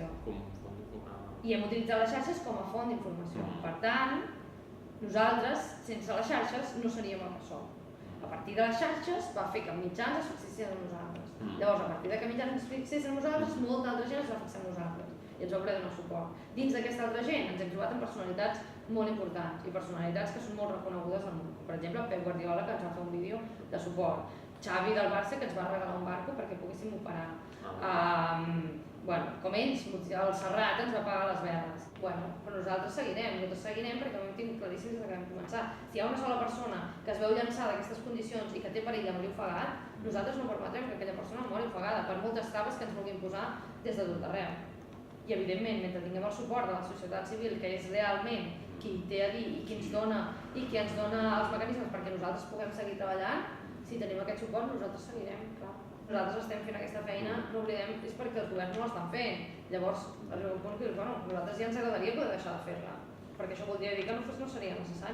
d'informació. I hem utilitzat les xarxes com a font d'informació. Per tant, nosaltres, sense les xarxes, no seríem el que som. A partir de les xarxes va fer que mitjans es fixessin en nosaltres. Llavors, a partir que mitjans es fixessin en nosaltres, molta altra gent es va fixar en nosaltres i ens va voler donar suport. Dins d'aquesta altra gent ens hem trobat amb personalitats molt importants i personalitats que són molt reconegudes al món. Per exemple, Pep Guardiola, que ens va fer un vídeo de suport. Xavi del Barça, que ens va regalar un barco perquè poguéssim operar. Com ells, el Serrat ens va pagar les veles. Però nosaltres seguirem perquè ho hem tingut claríssim des que vam començar. Si hi ha una sola persona que es veu llançada d'aquestes condicions i que té perill de morir ofegat, nosaltres no permetrem que aquella persona mori ofegada per moltes traves que ens vulguin posar des de tot arreu. I evidentment, mentre tinguem el suport de la societat civil, que és realment qui té a dir i qui ens dona els mecanismes perquè nosaltres puguem seguir treballant, si tenim aquest suport nosaltres seguirem, clar. Nosaltres estem fent aquesta feina, no oblidem, és perquè els governs no l'estan fent. Llavors, arriba un punt que dius, nosaltres ja ens agradaria poder deixar de fer-la, perquè això voldria dir que no seria necessari.